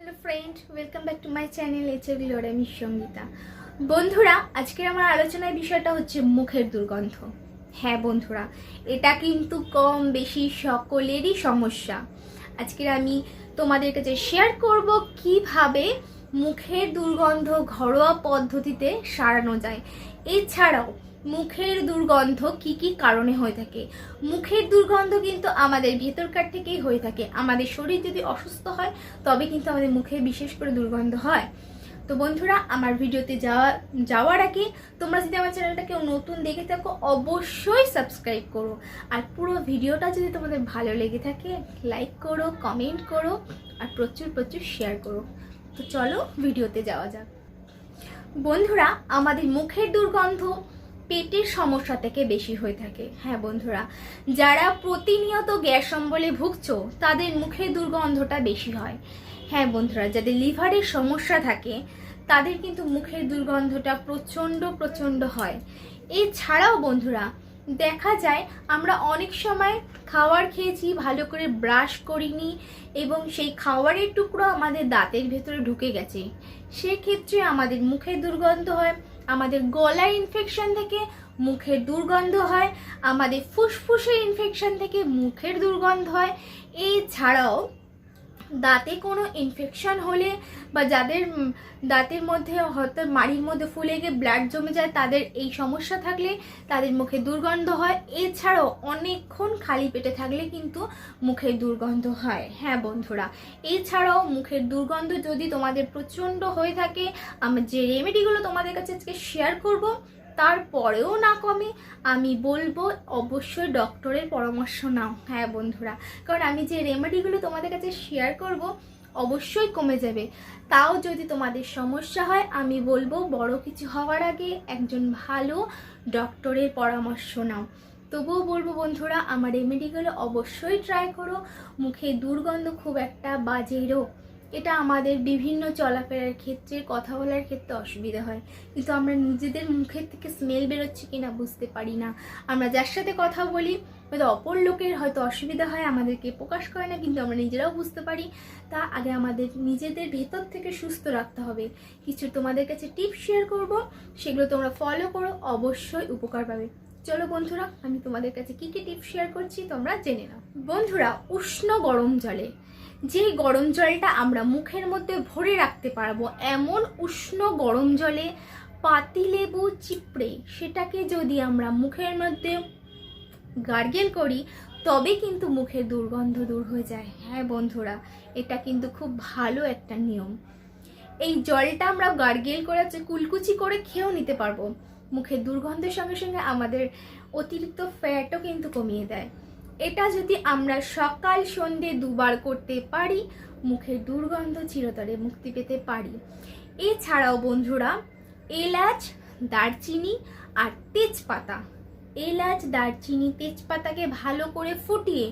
Hello friend, welcome back to my channel HL আমি সঙ্গীতা। বন্ধুরা, আজকের আমার আলোচনার বিষয়টা হচ্ছে মুখের দুর্গন্ধ। হ্যাঁ বন্ধুরা, এটা কিন্তু কম বেশি সকলেরই সমস্যা। আজকের আমি তোমাদের কাছে শেয়ার করব কিভাবে মুখের দুর্গন্ধ ঘরোয়া পদ্ধতিতে সারানো যায়। এছাড়াও মুখের দুর্গন্ধ কি কি কারণে হয়ে থাকে। মুখের দুর্গন্ধ কিন্তু আমাদের ভেতরকার থেকেই হয়ে থাকে। আমাদের শরীর যদি অসুস্থ হয় তবে কিন্তু আমাদের মুখে বিশেষ করে দুর্গন্ধ হয়। তো বন্ধুরা, আমার ভিডিওতে যাওয়ার আগে তোমরা যদি আমার চ্যানেলটা কেউ নতুন দেখে থাকো অবশ্যই সাবস্ক্রাইব করো। আর পুরো ভিডিওটা যদি তোমাদের ভালো লেগে থাকে লাইক করো, কমেন্ট করো আর প্রচুর প্রচুর শেয়ার করো। তো চলো ভিডিওতে যাওয়া যাক। বন্ধুরা, আমাদের মুখের দুর্গন্ধ পেটের সমস্যা থেকে বেশি হয়ে থাকে। হ্যাঁ বন্ধুরা, যারা প্রতিনিয়ত গ্যাস অম্বলে ভুগছো তাদের মুখের দুর্গন্ধটা বেশি হয়। হ্যাঁ বন্ধুরা, যাদের লিভারের সমস্যা থাকে তাদের কিন্তু মুখের দুর্গন্ধটা প্রচণ্ড হয়। এছাড়াও বন্ধুরা, দেখা যায় আমরা অনেক সময় খাবার খেয়েছি, ভালো করে ব্রাশ করিনি এবং সেই খাবারের টুকরো আমাদের দাঁতের ভেতরে ঢুকে গেছে, সেক্ষেত্রে আমাদের মুখের দুর্গন্ধ হয়। আমাদের গলার ইনফেকশন থেকে মুখের দুর্গন্ধ হয়, আমাদের ফুসফুসের ইনফেকশন থেকে মুখের দুর্গন্ধ হয়। এছাড়াও দাঁতে কোনো ইনফেকশন হলে বা যাদের দাঁতের মধ্যে হয়তো মাড়ির মধ্যে ফুলে গিয়ে ব্লাড জমে যায় তাদের এই সমস্যা থাকলে তাদের মুখে দুর্গন্ধ হয়। এছাড়াও অনেকক্ষণ খালি পেটে থাকলে কিন্তু মুখের দুর্গন্ধ হয়। হ্যাঁ বন্ধুরা, এছাড়াও মুখের দুর্গন্ধ যদি তোমাদের প্রচণ্ড হয়ে থাকে, আমি যে রেমেডিগুলো তোমাদের কাছে আজকে শেয়ার করব তারপরেও না কমে, আমি বলবো অবশ্যই ডক্টরের পরামর্শ নাও। হ্যাঁ বন্ধুরা, কারণ আমি যে রেমেডিগুলো তোমাদের কাছে শেয়ার করব অবশ্যই কমে যাবে। তাও যদি তোমাদের সমস্যা হয় আমি বলবো বড় কিছু হওয়ার আগে একজন ভালো ডক্টরের পরামর্শ নাও। তবুও বলবো বন্ধুরা, আমার রেমেডিগুলো অবশ্যই ট্রাই করো। মুখে দুর্গন্ধ খুব একটা বাজে রোগ, এটা আমাদের বিভিন্ন চলাফেরার ক্ষেত্রে, কথা বলার ক্ষেত্রে অসুবিধা হয়, কিন্তু আমরা নিজেদের মুখের থেকে স্মেল বেরোচ্ছে কিনা বুঝতে পারি না। আমরা যার সাথে কথা বলি হয়তো অপর লোকের হয়তো অসুবিধা হয়, আমাদেরকে প্রকাশ করে না, কিন্তু আমরা নিজেরাও বুঝতে পারি। তা আগে আমাদের নিজেদের ভেতর থেকে সুস্থ রাখতে হবে। কিছু তোমাদের কাছে টিপস শেয়ার করব, সেগুলো তোমরা ফলো করো, অবশ্যই উপকার পাবে। চলো বন্ধুরা, আমি তোমাদের কাছে কি কি টিপস শেয়ার করছি তোমরা জেনে নাও। বন্ধুরা, উষ্ণ গরম জলে, যে গরম জলটা আমরা মুখের মধ্যে ভরে রাখতে পারবো এমন উষ্ণ গরম জলে পাতিলেবু চিপড়ে সেটাকে যদি আমরা মুখের মধ্যে গার্গেল করি তবে কিন্তু মুখের দুর্গন্ধ দূর হয়ে যায়। হ্যাঁ বন্ধুরা, এটা কিন্তু খুব ভালো একটা নিয়ম। এই জলটা আমরা গার্গেল করে কুলকুচি করে খেয়েও নিতে পারবো। মুখের দুর্গন্ধের সঙ্গে সঙ্গে আমাদের অতিরিক্ত ফ্যাটও কিন্তু কমিয়ে দেয়। এটা যদি আমরা সকাল সন্ধ্যে দুবার করতে পারি মুখের দুর্গন্ধ চিরতরে মুক্তি পেতে পারি। এছাড়াও বন্ধুরা, এলাচ, দারচিনি আর তেজপাতা, এলাচ, দারচিনি, তেজপাতাকে ভালো করে ফুটিয়ে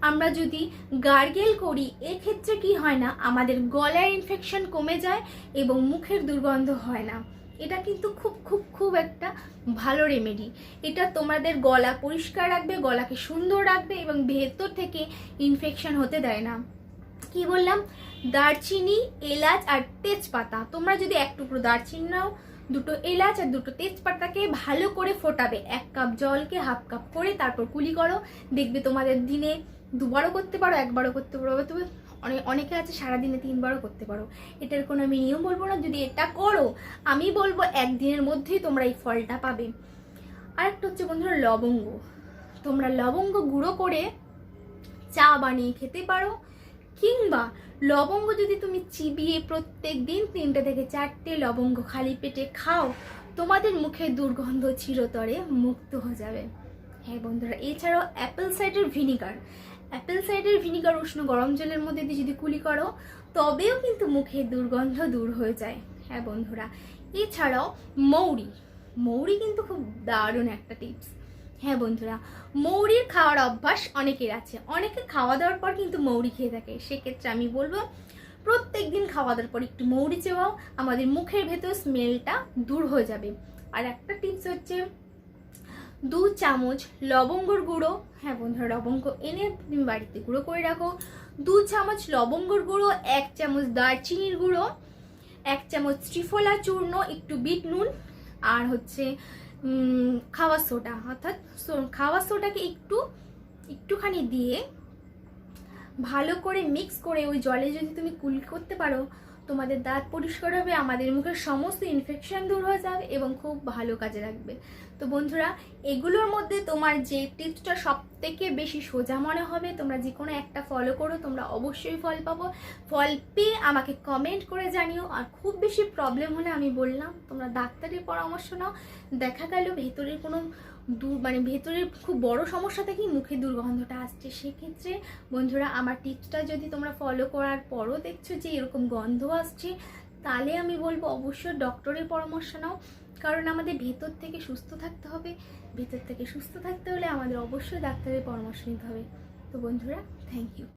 আমরা যদি গার্গেল করি এক্ষেত্রে কি হয় না, আমাদের গলার ইনফেকশন কমে যায় এবং মুখের দুর্গন্ধ হয় না। এটা কিন্তু খুব একটা ভালো রেমেডি। এটা তোমাদের গলা পরিষ্কার রাখবে, গলাকে সুন্দর রাখবে এবং ভেতর থেকে ইনফেকশন হতে দেয় না। কি বললাম? দারচিনি, এলাচ আর তেজপাতা। তোমরা যদি এক টুকরো দারচিনি নাও, দুটো এলাচ আর দুটো তেজপাতাকে ভালো করে ফোটাবে, 1 কাপ জলকে 1/2 কাপ করে, তারপর কুলি করো। দেখবে তোমাদের দিনে 2বারও করতে পারো, 1বারও করতে পারো, তবে অনেকে আছে সারাদিনে 3বারও করতে পারো। এটার কোনো আমি নিয়ম বলবো না, যদি এটা করো আমি বলবো 1 দিনের মধ্যেই তোমরা এই ফলটা পাবে। আরেকটা হচ্ছে বন্ধুরা লবঙ্গ। তোমরা লবঙ্গ গুঁড়ো করে চা বানিয়ে খেতে পারো, কিংবা লবঙ্গ যদি তুমি চিবিয়ে প্রত্যেক দিন 3টে থেকে 4টে লবঙ্গ খালি পেটে খাও, তোমাদের মুখের দুর্গন্ধ চিরতরে মুক্ত হয়ে যাবে। হ্যাঁ বন্ধুরা, এছাড়াও অ্যাপেল সাইডার ভিনিগার উষ্ণ গরম জলের মধ্যে দিয়ে যদি কুলি করো তবেও কিন্তু মুখের দুর্গন্ধ দূর হয়ে যায়। হ্যাঁ বন্ধুরা, এছাড়াও মৌরি কিন্তু খুব দারুণ একটা টিপস। হ্যাঁ বন্ধুরা, মৌরির খাওয়ার অভ্যাস অনেকের আছে, অনেকে খাওয়া দাওয়ার পর কিন্তু মৌরি খেয়ে থাকে। সেক্ষেত্রে আমি বলবো প্রত্যেক দিন খাওয়া দাওয়ার পর একটু মৌরি চেবাও, আমাদের মুখের ভেতর স্মেলটা দূর হয়ে যাবে। আর একটা টিপস হচ্ছে 2 চামচ লবঙ্গর গুঁড়ো, হ্যাঁ বন্ধুরা লবঙ্গ এনে তুমি বাড়িতে গুঁড়ো করে রাখো, 2 চামচ লবঙ্গর গুঁড়ো, 1 চামচ দারচিনির গুঁড়ো, 1 চামচ ত্রিফলা চূর্ণ, একটু বিট নুন, আর হচ্ছে খাওয়ার সোডা, অর্থাৎ খাওয়ার সোডাকে একটুখানি দিয়ে ভালো করে মিক্স করে ওই জলে যদি তুমি কুল করতে পারো, তোমাদের দাঁত পরিষ্কার হবে, আমাদের মুখের সমস্ত ইনফেকশন দূর হয়ে যাবে এবং খুব ভালো কাজে লাগবে। তো বন্ধুরা, এগুলোর মধ্যে তোমার যে টিপসটা সব থেকে বেশি সোজা মনে হবে, তোমরা যে কোনো একটা ফলো করো, তোমরা অবশ্যই ফল পাবো। ফল পেয়ে আমাকে কমেন্ট করে জানিও। আর খুব বেশি প্রবলেম হলে আমি বললাম তোমরা ডাক্তারের পরামর্শ নাও। দেখা গেল ভেতরের কোনো ভেতরের খুব বড় সমস্যা থেকেই মুখে দুর্গন্ধটা আসছে, সেক্ষেত্রে বন্ধুরা আমার টিপসটা যদি তোমরা ফলো করার পরও দেখছো যে এরকম গন্ধ আসছে, তাহলে আমি বলবো অবশ্যই ডক্টরের পরামর্শ নাও। কারণ আমাদের ভেতর থেকে সুস্থ থাকতে হবে, ভেতর থেকে সুস্থ থাকতে হলে আমাদের অবশ্যই ডাক্তারের পরামর্শ নিতে হবে। তো বন্ধুরা, থ্যাংক ইউ।